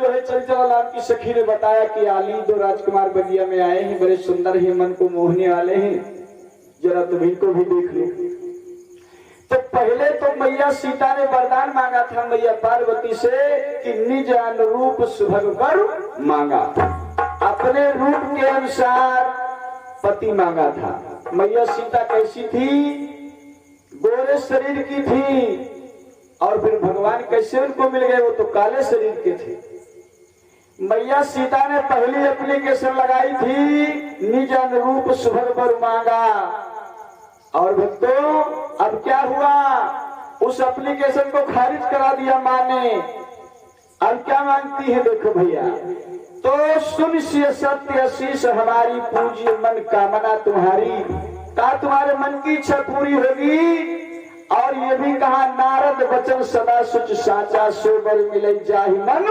जो है चंचल राम की सखी ने बताया कि आली दो राजकुमार बगिया में आए हैं, बड़े सुंदर हैं, मन को मोहने वाले हैं, जरा तुम्हीं को भी देख लो। तो पहले तो मैया सीता ने वरदान मांगा था मैया पार्वती से कि निज अनुरूप सुभग वर मांगा, अपने रूप के अनुसार पति मांगा था। मैया सीता कैसी थी? गोरे शरीर की थी। और फिर भगवान कैसे उनको मिल गए? वो तो काले शरीर के थे। मैया सीता ने पहली एप्लीकेशन लगाई थी निज अनुरूप सुभग वर मांगा। और भक्तों अब क्या हुआ? उस एप्लीकेशन को खारिज करा दिया मां ने। अब क्या मांगती है देखो भैया, तो सुन से सत्य आशीष हमारी पूज्य मन कामना तुम्हारी, का तुम्हारे मन की इच्छा पूरी होगी। और ये भी कहा नारद वचन सदा सुच साचा, सोबर मिले जाहि मन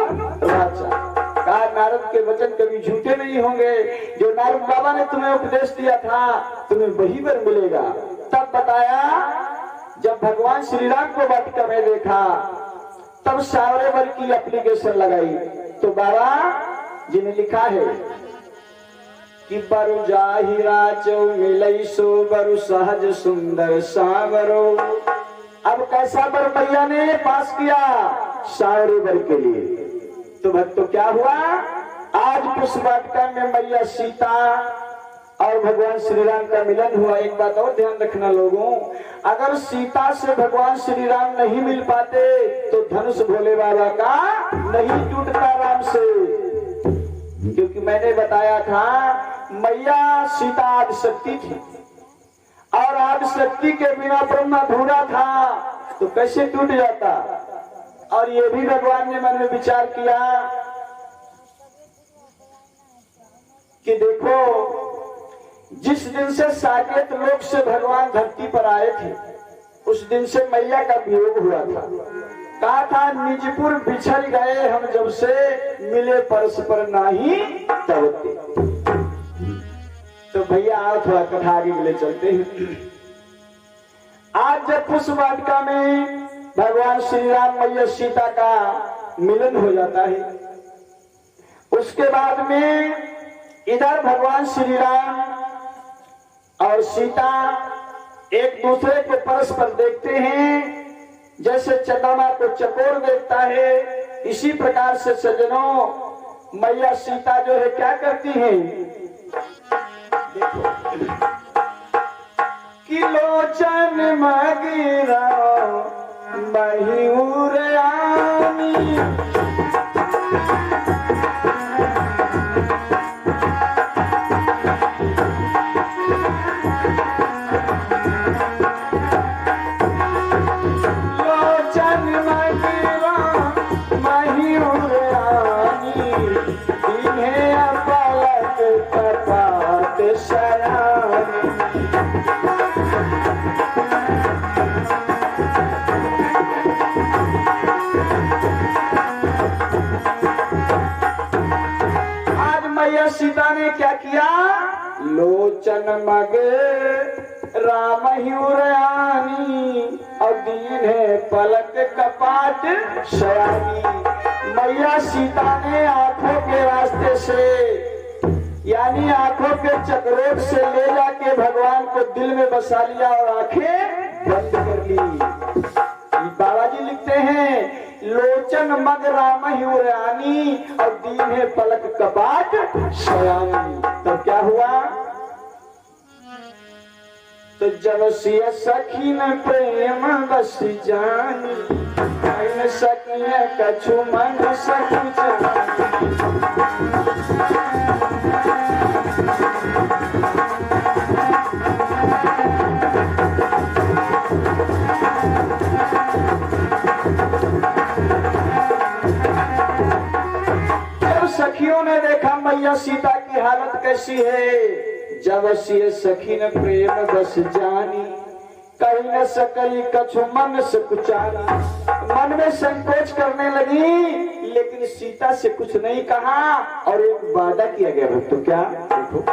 राजा। कहा नारद के वचन कभी झूठे नहीं होंगे, जो नारद बाबा ने तुम्हें उपदेश दिया था तुम्हें वही वर मिलेगा। तब बताया जब भगवान श्री राम को वाटिका में देखा तब सावरे वर की एप्लीकेशन लगाई। तो बाबा जी ने लिखा है कि बरु जाहि राजो मिलई सो बरु सहज सुंदर सावरो। अब कैसा वर मैया ने पास किया? सावरे वर के लिए। तो भक्तों क्या हुआ? आज पुष्प वाटिका में मैया सीता और भगवान श्री राम का मिलन हुआ। एक बात और ध्यान रखना लोगों, अगर सीता से भगवान श्री राम नहीं मिल पाते तो धनुष भोले बाबा का नहीं टूटता राम से। क्योंकि मैंने बताया था मैया सीता आदिशक्ति थी और आदिशक्ति के बिना ब्रह्म अधूरा था, तो कैसे टूट जाता? और ये भी भगवान ने मन में विचार किया कि देखो जिस दिन से साकेत लोक से भगवान धरती पर आए थे उस दिन से मैया का वियोग हुआ था। कहा था निजपुर बिछड़ गए हम जब से मिले परस्पर नाही तवते। तो भैया आओ थोड़ा कथा आगे ले चलते हैं। आज जब पुष्प वाटिका में भगवान श्री राम मैया सीता का मिलन हो जाता है, उसके बाद में इधर भगवान श्री राम और सीता एक दूसरे को परस्पर देखते हैं, जैसे चंद्रमा को चकोर देखता है। इसी प्रकार से सज्जनों मैया सीता जो है क्या करती हैं? कि लोचन मगिरा मयूर आनी, सीता ने क्या किया? लोचन मगे राम हिउरयानी और दीन है पलक कपाट शयानी। मैया सीता ने आंखों के रास्ते से यानी आंखों के चक्रोट से ले जाके भगवान को दिल में बसा लिया और आंखें बंद कर ली। बाबा जी लिखते हैं लोचन मग राम हिउरयानी और दीन है पलक कपाट शयानी। तब क्या हुआ? तो जब सिया सखी न प्रेम बस जानी, सखी कछु मन सखी सखियों ने देखा मैया सीता की हालत कैसी है। जब सिए सखी ने प्रेम बस जानी, कहीं न सकई कछु मन से कुचानी। मन में संकोच करने लगी लेकिन सीता से कुछ नहीं कहा और एक वादा किया गया। तो क्या देखो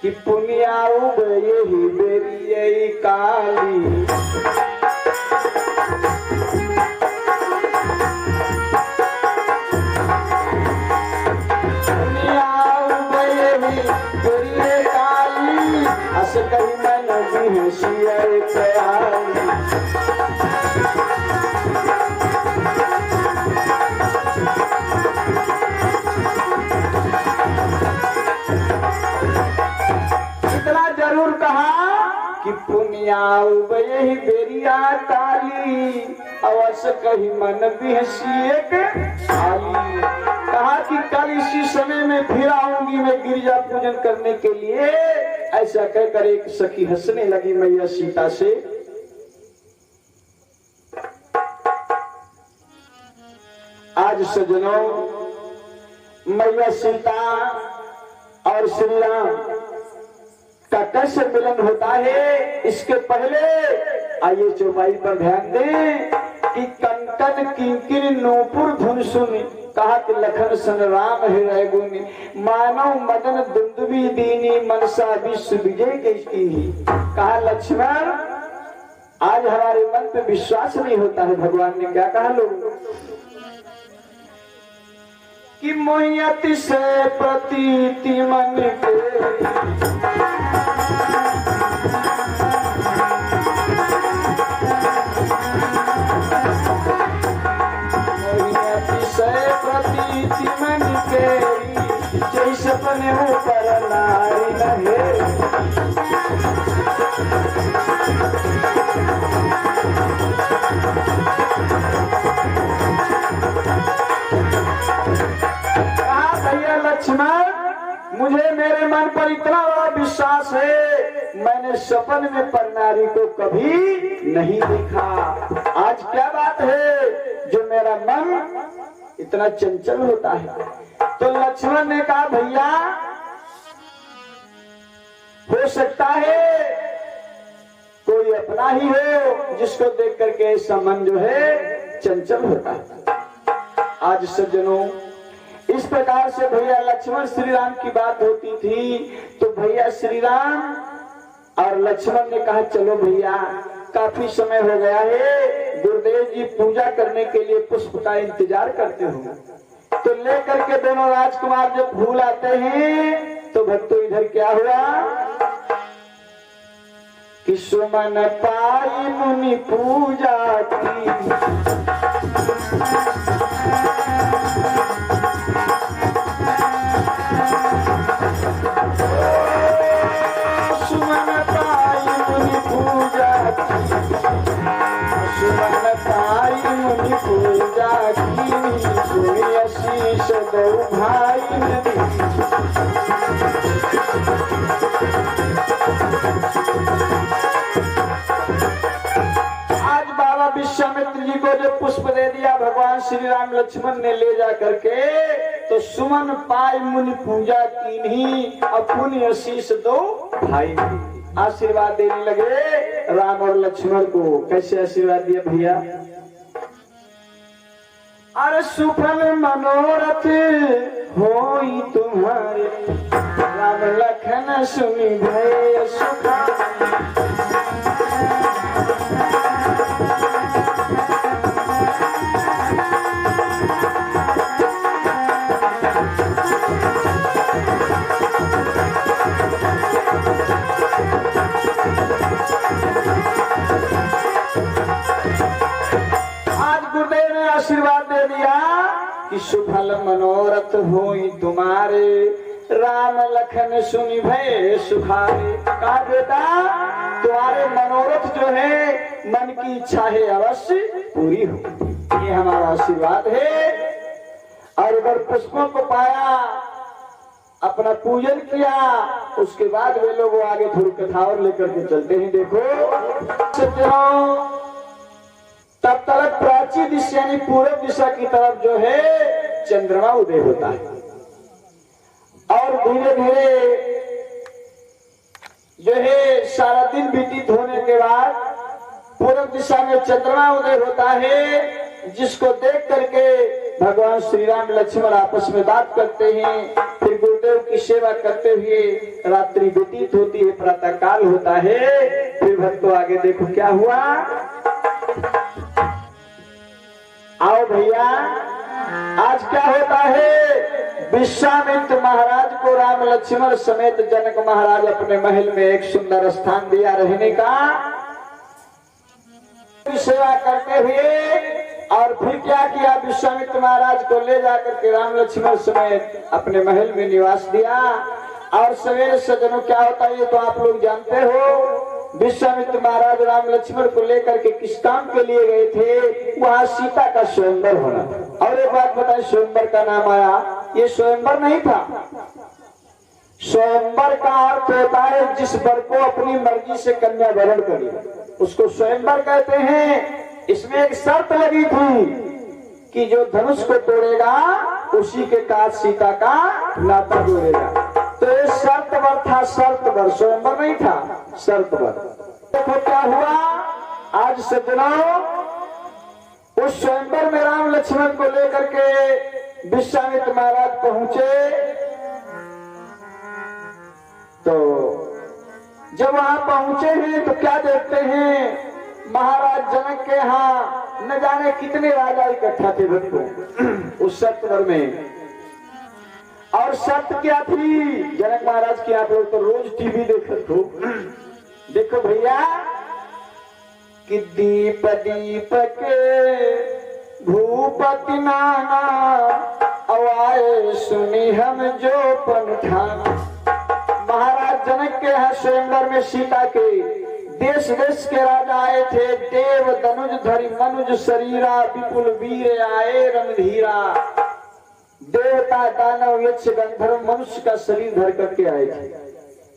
कि पुनियाऊ गए ही बेरिये काली, बेटिया काली अवश्य कही मन बिहसी एक आली। कहा कि कल इसी समय में फिर आऊंगी मैं गिरिजा पूजन करने के लिए। ऐसा कहकर एक सखी हंसने लगी मैया सीता से। आज सजनों मैया सीता और श्री राम का कैसे मिलन होता है, इसके पहले आइए चौपाई पर ध्यान दें कि कंकन किंकिर नूपुर धुन सुन। कहा कि लखन सन राम हृदय गुनी मानव मदन दुंदुबी दीनी मनसा विश्व विजय के कीनी। कहा लक्ष्मण आज हमारे मन पे विश्वास नहीं होता है। भगवान ने क्या कहा लोग कि मोहियति से प्रतीति मन के मोहियति से प्रतीति मन के जैसे अपने ऊपर नारी लहे। लक्ष्मण मुझे मेरे मन पर इतना बड़ा विश्वास है, मैंने सपन में पर नारी को कभी नहीं देखा। आज क्या बात है जो मेरा मन इतना चंचल होता है। तो लक्ष्मण ने कहा भैया हो सकता है कोई अपना ही हो जिसको देख करके ऐसा मन जो है चंचल होता है। आज सज्जनों इस प्रकार से भैया लक्ष्मण श्री राम की बात होती थी तो भैया श्री राम और लक्ष्मण ने कहा चलो भैया काफी समय हो गया है, गुरुदेव जी पूजा करने के लिए पुष्प का इंतजार करते हो। तो लेकर के दोनों राजकुमार जब फूल आते हैं तो भक्तों इधर क्या हुआ कि सुमन पाई मुनि पूजा की। आज बाबा विश्वामित्र जी को जो पुष्प दे दिया भगवान श्री राम लक्ष्मण ने ले जा करके तो सुमन पाई मुनि पूजा कीन्ही अपनी आशीष दो भाई। आशीर्वाद देने लगे राम और लक्ष्मण को। कैसे आशीर्वाद दिया भैया? अरे सुफल मनोरथ होई तुम्हारे राम लखन सुनि भय सुखा। आशीर्वाद दे दिया कि सुफल मनोरथ होई तुम्हारे राम लखन सुनि भय सुखारे। कहा बेटा तुम्हारे मनोरथ जो है मन की इच्छा है अवश्य पूरी हो, ये हमारा आशीर्वाद है। और इधर पुष्पों को पाया अपना पूजन किया उसके बाद वे लोग आगे थोड़ी कथा और लेकर के चलते हैं। देखो तब तक प्राची दिशा यानी पूर्व दिशा की तरफ जो है चंद्रमा उदय होता है और धीरे धीरे जो है सारा दिन व्यतीत होने के बाद पूर्व दिशा में चंद्रमा उदय होता है, जिसको देख करके भगवान श्री राम लक्ष्मण आपस में बात करते हैं। फिर गुरुदेव की सेवा करते हुए रात्रि व्यतीत होती है, प्रातः काल होता है। फिर भक्तों आगे देखो क्या हुआ। आओ भैया आज क्या होता है, विश्वामित्र महाराज को राम लक्ष्मण समेत जनक महाराज अपने महल में एक सुंदर स्थान दिया रहने का, सेवा करते हुए। और फिर क्या किया, विश्वामित्र महाराज को ले जाकर के राम लक्ष्मण समेत अपने महल में निवास दिया। और सवेरे सजनों क्या होता है ये तो आप लोग जानते हो विश्वामित्र महाराज राम लक्ष्मण को लेकर के किस काम के लिए गए थे? वहां सीता का स्वयंवर होना था। और एक बात बताए, स्वयंवर का नाम आया, ये स्वयंवर नहीं था। स्वयंवर का अर्थ होता है जिस वर को अपनी मर्जी से कन्या वरण करे, उसको स्वयंवर कहते हैं। इसमें एक शर्त लगी थी कि जो धनुष को तोड़ेगा उसी के साथ सीता का नाता जोड़ेगा। तो ये शर्त वर था, शर्त वर, स्वयंवर नहीं था, शर्त वर। देखो क्या हुआ, आज सज्जनों उस स्वयंवर में राम लक्ष्मण को लेकर के विश्वामित्र महाराज पहुंचे। तो जब वहां पहुंचे हैं तो क्या देखते हैं, महाराज जनक के यहाँ न जाने कितने राजा इकट्ठा थे भक्तों उस सत्वर में। और शर्त क्या थी, जनक महाराज की आप लोग तो रोज टीवी देखते हो, देखो भैया कि दीप दीप के भूपति नाना अवाए सुनी हम जो पंठाना। महाराज जनक के यहाँ स्वयंवर में सीता के देश देश के राजा आए थे। देव धनुज धरि मनुज शरीरा विपुल वीर आए रणधीरा। देवता दानव यक्ष गंधर्व मनुष्य का शरीर धर करके आए थे।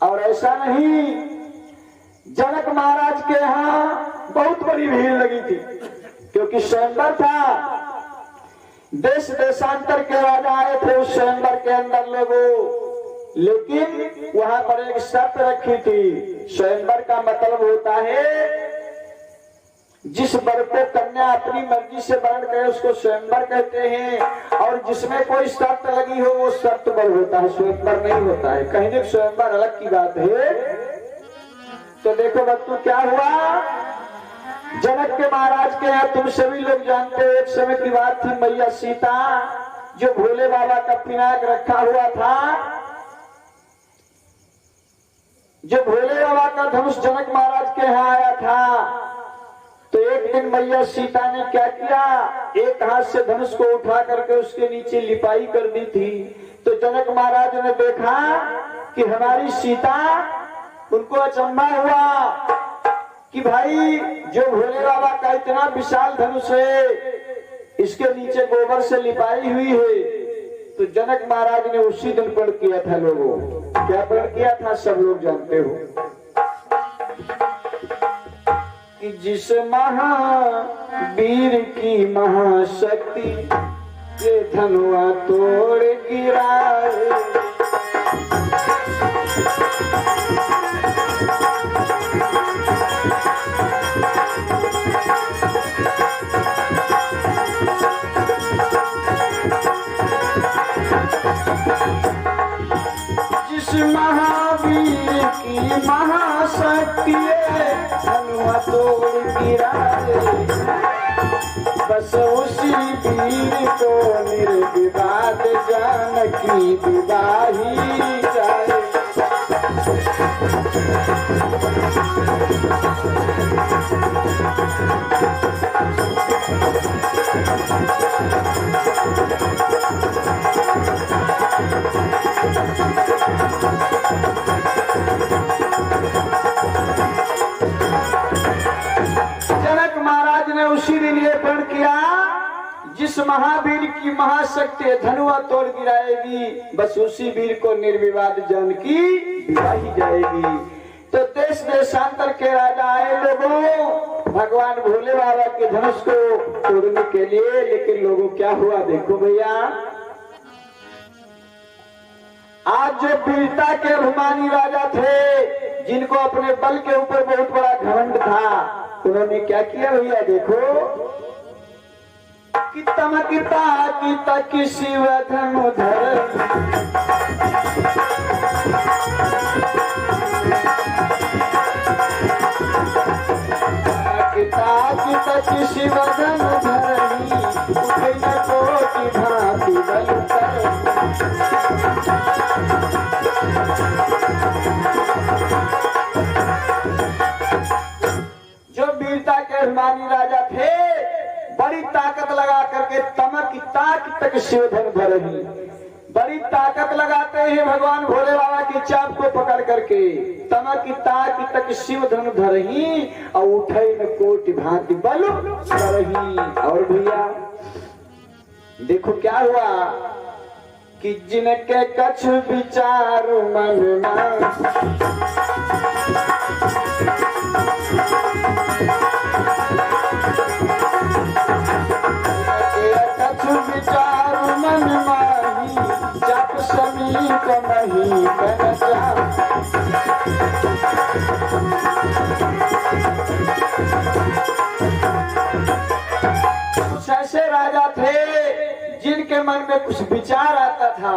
और ऐसा नहीं, जनक महाराज के यहाँ बहुत बड़ी भीड़ लगी थी क्योंकि स्वयंवर था। देश देशांतर के राजा आए थे उस स्वयंवर के अंदर लोगों। लेकिन वहां पर एक शर्त रखी थी। स्वयंवर का मतलब होता है जिस वर को कन्या अपनी मर्जी से वर्ण करे उसको स्वयंवर कहते हैं। और जिसमें कोई शर्त लगी हो वो शर्त वर होता है, स्वयंवर नहीं होता है। कहने स्वयंवर अलग की बात है। तो देखो बच्चों क्या हुआ, जनक के महाराज के यहाँ तुम सभी लोग जानते हो एक समय की बात थी, मैया सीता जो भोले बाबा का पिनाक रखा हुआ था, जो भोले बाबा का धनुष जनक महाराज के यहाँ आया था। तो एक दिन मैया सीता ने क्या किया, एक हाथ से धनुष को उठा करके उसके नीचे लिपाई कर दी थी। तो जनक महाराज ने देखा कि हमारी सीता, उनको अचंभा हुआ कि भाई जो भोले बाबा का इतना विशाल धनुष है इसके नीचे गोबर से लिपाई हुई है। तो जनक महाराज ने उसी दिन प्रण किया था। लोगों क्या प्रण किया था सब लोग जानते हो कि जिस महावीर की महाशक्ति ये धनुआ तोड़ गिराए। महावीर की महाशक्ति धनुआ तोड़ गिराए। बस उसी वीर को निर्विवाद जानकी विवाही जाए। जनक महाराज ने उसी दिन ये प्रण किया, जिस महावीर की महाशक्ति धनुआ तोड़ गिराएगी बस उसी वीर को निर्विवाद जानकी विवाही जाएगी। तो देश देशांतर के राजा आए लोगों भगवान भोले बाबा के धनुष को तोड़ने के लिए। लेकिन लोगों क्या हुआ देखो भैया, आज जो वीरता के अभिमानी राजा थे जिनको अपने बल के ऊपर बहुत बड़ा घमंड था, उन्होंने क्या किया भैया देखो कि तमकिता की तक शिव धनुधर शिव धनुधरणी उठे न कोटि भांति बल कर। जो वीरता के अभिमानी राजा थे बड़ी ताकत लगा करके तमक ताक तक शिव धनुधरणी बड़ी ताकत लगाते हैं भगवान भोले बाबा की चाप को पकड़ करके। तमक ताक तक शिव धनु धरही और उठे न कोटि भांति बल करही। और भैया देखो क्या हुआ कि जिनके कछ विचार मन में कछ विचार मन माही जप समीप नहीं कर जा। कुछ ऐसे राजा थे जिनके मन में कुछ विचार आता था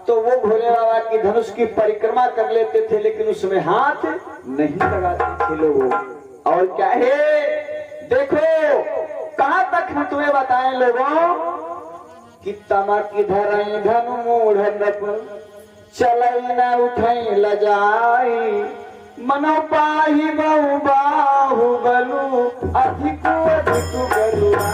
तो वो भोले बाबा की धनुष की परिक्रमा कर लेते थे, लेकिन उसमें हाथ नहीं लगाते थे लोग। और क्या है देखो कहां तक हम तुम्हें बताएं लोगों कि तमक धरई धनु मूढ़ चलई न उठई लजाई मनो पाही बहु बाहु बलु अधिक अधिक बलुआ।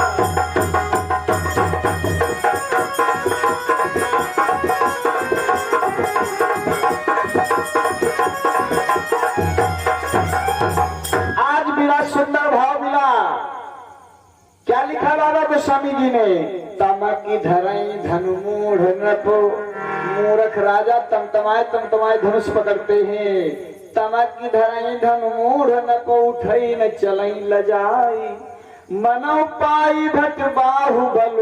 आज मेरा सुंदर भाव मिला। क्या लिखा बाबा गोस्वामी जी ने? तमकी धरई धनु मूढ़ नृपो। मूर्ख राजा तमतमाए धनुष पकड़ते हैं। तमकी धरई धनु मूढ़ नृपो उठई न चलई लजाई मनो पाई भट बाहुबल।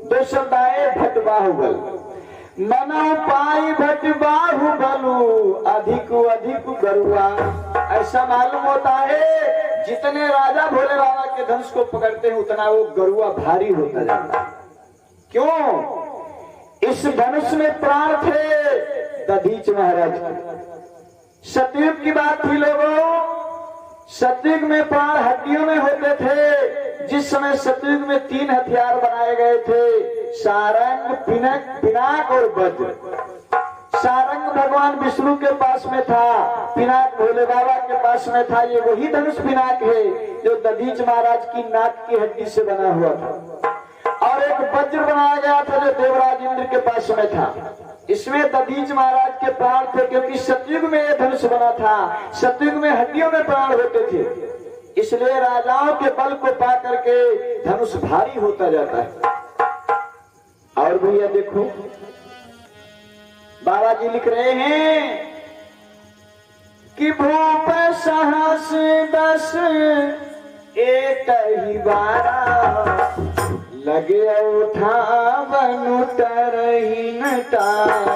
दो शब्द आए भट बाहुबल। मनो पाई भट बाहुबलु अधिक अधिक गरुआ। ऐसा मालूम होता है जितने राजा भोले बाबा के धनुष को पकड़ते हैं उतना वो गरुआ भारी होता जाता है। क्यों? इस धनुष में प्राण थे दधीच महाराज के। सतयुग की बात थी लोगों। सतयुग में प्राण हड्डियों में होते थे। जिस समय सतयुग में 3 हथियार बनाए गए थे, सारंग, पिनाक और वज्र। सारंग भगवान विष्णु के पास में था, पिनाक भोले बाबा के पास में था। ये वही धनुष पिनाक है जो दधीच महाराज की नाक की हड्डी से बना हुआ था। और एक वज्र बनाया गया था जो देवराज इंद्र के पास में था। इसमें दधीच महाराज के प्राण थे क्योंकि सतयुग में यह धनुष बना था। सतयुग में हड्डियों में प्राण होते थे, इसलिए राजाओं के बल को पा करके धनुष भारी होता जाता है। और भैया देखो बाबा जी लिख रहे हैं कि भूप सहस 10 एक ही बारा लगे उठावन तरही न तारा।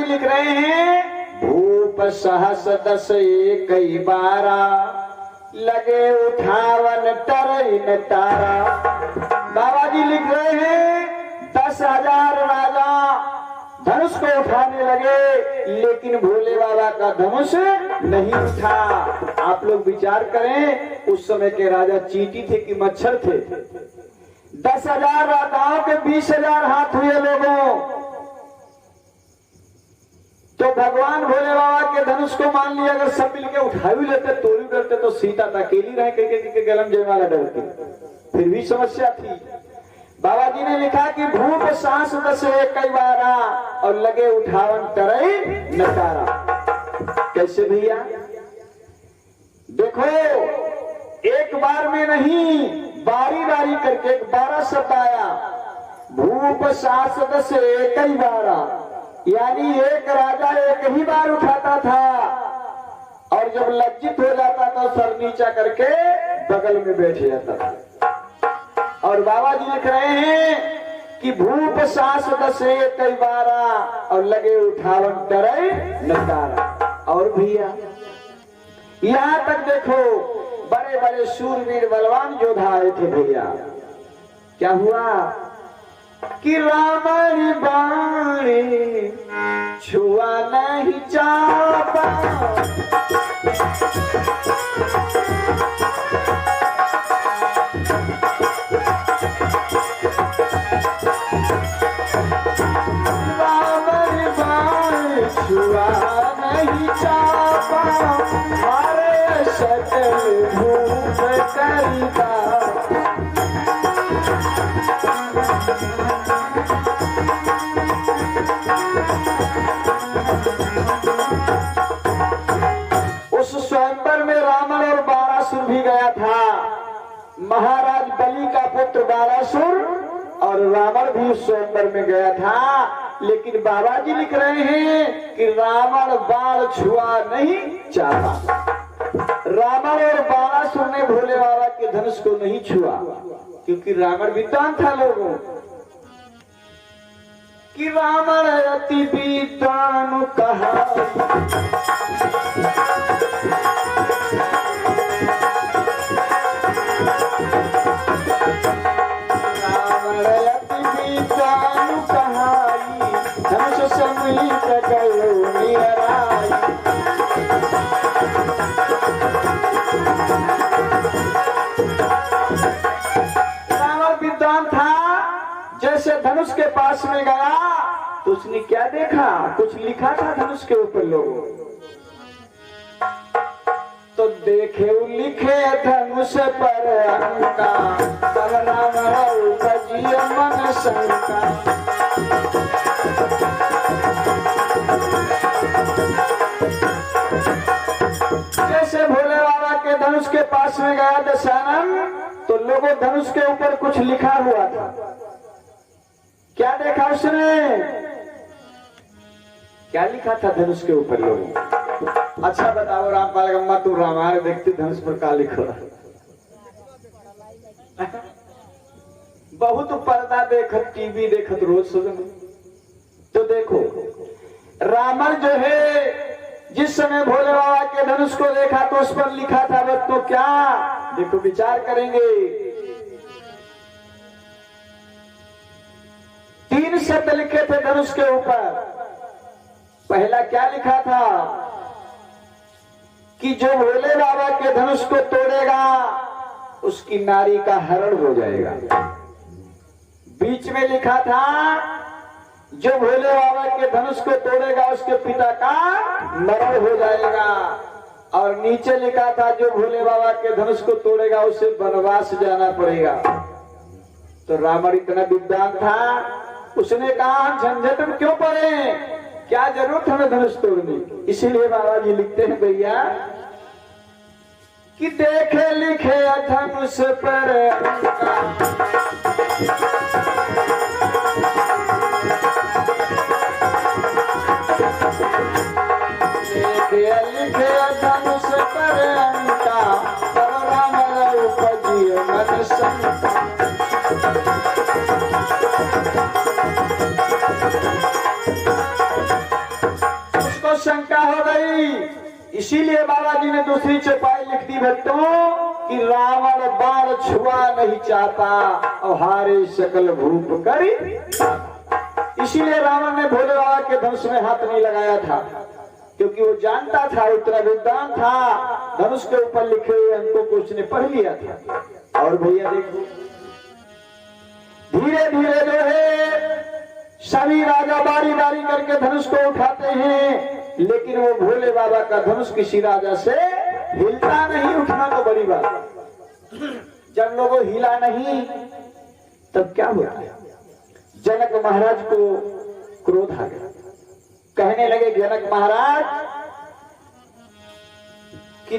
लिख रहे हैं भूप सहस 10 एक बारा लगे उठावन तरई न तारा। बाबा जी लिख रहे हैं 10,000 राजा धनुष को उठाने लगे लेकिन भोले बाबा का धनुष नहीं उठा। आप लोग विचार करें उस समय के राजा चींटी थे कि मच्छर थे। 10,000 राजाओं के 20,000 हाथ हुए लोगों। तो भगवान भोले बाबा के धनुष को मान लिया अगर सब मिलके उठा भी लेते तो भी डरते तो सीता अकेली रहे के गलम जयमाला डरते, फिर भी समस्या थी। बाबा जी ने लिखा कि भूप सांस 10 एक बारा और लगे उठावन तरई नकारा। कैसे भैया देखो एक बार में नहीं बारी बारी करके 12 शब्द आया। भूप सांस 10 एक बारा यानी एक राजा एक ही बार उठाता था और जब लज्जित हो जाता तो सर नीचा करके बगल में बैठ जाता था। और बाबा जी लिख रहे हैं कि भूप सांस 10 एक बारा और लगे उठावन तरई नकारा। और भैया यहां तक देखो बड़े बड़े शूरवीर बलवान योद्धा आए थे भैया। क्या हुआ कि रावण बाणी छुआ नहीं चापा, रावण बाणी छुआ नहीं चापा, मारे सकल भूप करिता। उस स्वयंवर में रावण और बारासुर भी गया था। महाराज बलि का पुत्र बारासुर और रावण भी उस स्वयंवर में गया था। लेकिन बाबा जी लिख रहे हैं कि रावण बाण छुआ नहीं चाहता। रावण और बारासुर ने भोले बाबा के धनुष को नहीं छुआ, क्योंकि रावण विद्वान था लोगों कि रावण अति विद्वान कहा, रावण अति विद्वान कहाई, धनुष समीप गयो निराई। रावण विद्वान था, जैसे धनुष के पास में गया तो उसने क्या देखा, कुछ लिखा था धनुष के ऊपर लोगों, तो देखे लिखे धनुष पर अंका, तब रावण उपजी मन शंका। जैसे भोले बाबा के धनुष के पास में गया दशानन, तो लोगों धनुष के ऊपर कुछ लिखा हुआ था। क्या देखा उसने, क्या लिखा था धनुष के ऊपर लोगों? अच्छा बताओ रामपाल गम्मा, तू रामायण देखती, धनुष पर क्या लिखा? बहुत पर्दा देखत, टीवी देखत रोज सुबह। तो देखो रावण जो है, जिस समय भोले बाबा के धनुष को देखा तो उस पर लिखा था बस, तो क्या देखो विचार करेंगे। 3 शब्द लिखे थे धनुष के ऊपर। पहला क्या लिखा था कि जो भोले बाबा के धनुष को तोड़ेगा उसकी नारी का हरण हो जाएगा। बीच में लिखा था जो भोले बाबा के धनुष को तोड़ेगा उसके पिता का मरण हो जाएगा। और नीचे लिखा था जो भोले बाबा के धनुष को तोड़ेगा उसे वनवास जाना पड़ेगा। तो रावण इतना विद्वान था, उसने कहा झंझट में क्यों पड़े, क्या जरूरत हमें धनुष तोड़ने की। इसीलिए बाबा जी लिखते हैं भैया कि देखे लिखे धनुष पर लिखे धनुष पर अंका, तब रावण उपजी मन शंका। उसको शंका हो गई, इसीलिए बाबा जी ने दूसरी चौपाई लिख दी भक्तों कि रावण बाण छुआ नहीं चाहता और हारे सकल भूप करी। इसीलिए रावण ने भोले बाबा के धनुष में हाथ नहीं लगाया था, क्योंकि वो जानता था, उतना विद्वान था, धनुष के ऊपर लिखे हुए अंकों को उसने पढ़ लिया था। और भैया देखो धीरे धीरे जो है सभी राजा बारी बारी करके धनुष को उठाते हैं, लेकिन वो भोले बाबा का धनुष किसी राजा से हिलता नहीं। उठना तो बड़ी बात, जब लोगों हिला नहीं तब क्या हुआ, जनक महाराज को क्रोध आ गया। कहने लगे जनक महाराज कि